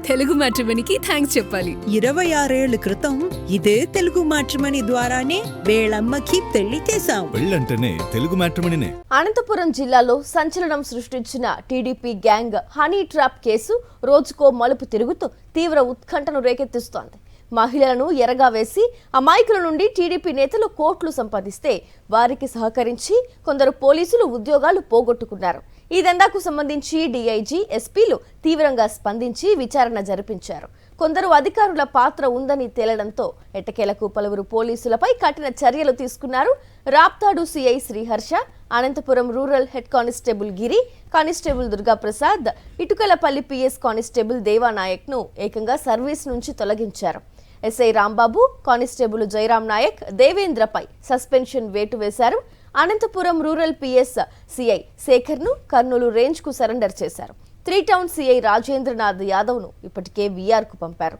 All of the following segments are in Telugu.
తెలుగు మ్యాట్రిమోనీకి థ్యాంక్స్ చెప్పాలి. 26 ఏళ్ల క్రితం ఇదే తెలుగు మ్యాట్రిమోనీ ద్వారానే వేళమ్మకి పెళ్లి చేశాం. పెళ్ళంటేనే తెలుగు మ్యాట్రిమోనీనే. అనంతపురం జిల్లాలో సంచలనం సృష్టించిన TDP gang honey trap case రోజుకో మలుపు తిరుగుతూ తీవ్ర ఉత్కంఠను రేకెత్తిస్తోంది. మహిళలను ఎరగా వేసి అమాయకుల నుండి టీడీపీ నేతలు కోట్లు సంపాదిస్తే వారికి సహకరించి కొందరు పోలీసులు ఉద్యోగాలు పోగొట్టుకున్నారు. ఈ దందాకు సంబంధించి డీఐజీ, ఎస్పీలు తీవ్రంగా స్పందించి విచారణ జరిపించారు. కొందరు అధికారుల పాత్ర ఉందని తేలడంతో ఎట్టకేలకు పలువురు పోలీసులపై కఠిన చర్యలు తీసుకున్నారు. Raptadu CI Sriharsha, Anantapuram rural head constable Giri, constable Durgaprasad, Itukalapalli PS constable Devanayak ను ఏకంగా సర్వీస్ నుంచి తొలగించారు. ఎస్ఐ రాంబాబు, కానిస్టేబుల్ జయరాం నాయక్, దేవేంద్రపై సస్పెన్షన్ వేటు వేశారు. Anantapuram rural PS CI Sekhar ను కర్నూలు రేంజ్ కు సరెండర్ చేశారు. 3 టౌన్ సిఐ రాజేంద్రనాథ్ యాదవ్ ను ఇప్పటికే వీఆర్ కు పంపారు.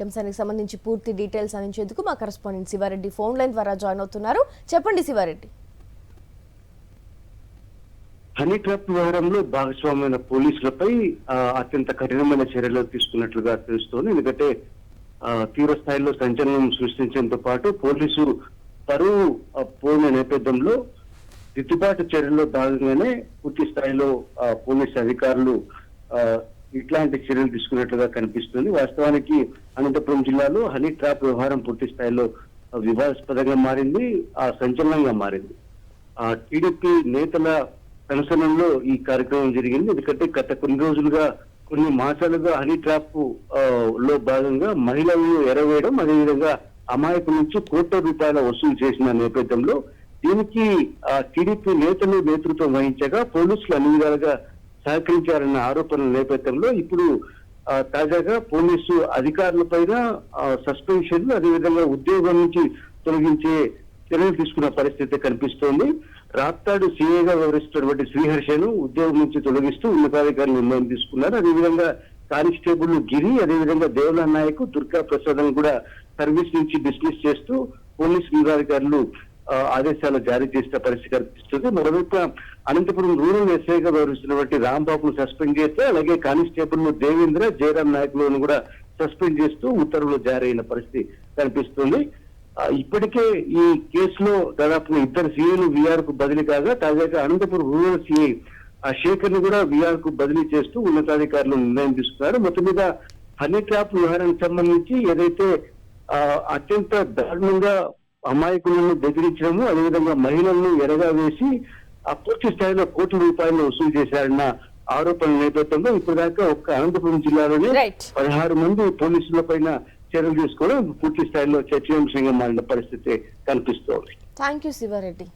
అంశానికి సంబంధించి పూర్తి డీటెయిల్స్ అందించేందుకు మా కరెస్పాండెంట్ శివారెడ్డి ఫోన్ లైన్ ద్వారా జాయిన్ అవుతున్నారు. చెప్పండి శివారెడ్డి. హనీ ట్రాప్ వ్యవహారంలో భాగస్వామైన పోలీసులపై అత్యంత కఠినమైన చర్యలు తీసుకున్నట్లుగా తెలుస్తోంది. ఎందుకంటే తీవ్ర స్థాయిలో సంచలనం సృష్టించడంతో పాటు పోలీసు పరువు పోయిన నేపథ్యంలో దిద్దుబాటు చర్యల్లో భాగంగానే పూర్తి స్థాయిలో పోలీసు అధికారులు ఇట్లాంటి చర్యలు తీసుకున్నట్లుగా కనిపిస్తుంది. వాస్తవానికి అనంతపురం జిల్లాలో హనీ ట్రాప్ వ్యవహారం పూర్తి స్థాయిలో వివాదాస్పదంగా మారింది, సంచలనంగా మారింది. టీడీపీ నేతల కనుసరణలో ఈ కార్యక్రమం జరిగింది. ఎందుకంటే గత కొన్ని మాసాలుగా హనీ ట్రాప్ లో భాగంగా మహిళలను ఎరవేయడం, అదేవిధంగా అమాయకుల నుంచి కోట్ల రూపాయల వసూలు చేసిన నేపథ్యంలో దీనికి టీడీపీ నేతలు నేతృత్వం వహించగా పోలీసులు అన్ని విధాలుగా సహకరించారన్న ఆరోపణల నేపథ్యంలో ఇప్పుడు తాజాగా పోలీసు అధికారుల పైన సస్పెన్షన్, అదేవిధంగా ఉద్యోగం నుంచి తొలగించే చర్యలు తీసుకున్న పరిస్థితి కనిపిస్తోంది. రాప్తాడు సీఏగా వ్యవహరిస్తున్నటువంటి శ్రీహర్షను ఉద్యోగం నుంచి తొలగిస్తూ ఉన్నతాధికారులు నిర్ణయం తీసుకున్నారు. అదేవిధంగా కానిస్టేబుల్ గిరి, అదేవిధంగా దేవలా నాయక్, దుర్గా ప్రసాద్ కూడా సర్వీస్ నుంచి డిస్మిస్ చేస్తూ పోలీసు ఉన్నతాధికారులు ఆదేశాలు జారీ చేసిన పరిస్థితి కనిపిస్తుంది. మరోవైపు అనంతపురం రూరల్ ఎస్ఐగా వ్యవహరిస్తున్నటువంటి రాంబాబును సస్పెండ్ చేస్తే, అలాగే కానిస్టేబుల్ దేవేంద్ర, జయరాం నాయకులను కూడా సస్పెండ్ చేస్తూ ఉత్తర్వులు జారీ అయిన పరిస్థితి కనిపిస్తుంది. ఇప్పటికే ఈ కేసులో దాదాపు 2 సీఐలు వీఆర్ కు బదిలీ కాగా తాజాగా అనంతపురం రూరల్ సీఐ శేఖర్ ను కూడా వీఆర్ కు బదిలీ చేస్తూ ఉన్నతాధికారులు నిర్ణయం తీసుకున్నారు. మొత్తం మీద హనీ ట్రాప్ వ్యవహారానికి సంబంధించి ఏదైతే అత్యంత దారుణంగా అమాయకులను బెదిరించడము, అదేవిధంగా మహిళలను ఎరగా వేసి పూర్తి స్థాయిలో కోట్ల రూపాయలు వసూలు చేశారన్న ఆరోపణల నేపథ్యంలో ఇప్పటిదాకా ఒక్క అనంతపురం జిల్లాలోనే 16 మంది పోలీసుల పైన చర్యలు తీసుకోవడం పూర్తి స్థాయిలో చర్చనీయాంశంగా మారిన పరిస్థితి కనిపిస్తోంది. Thank you Sivareddy.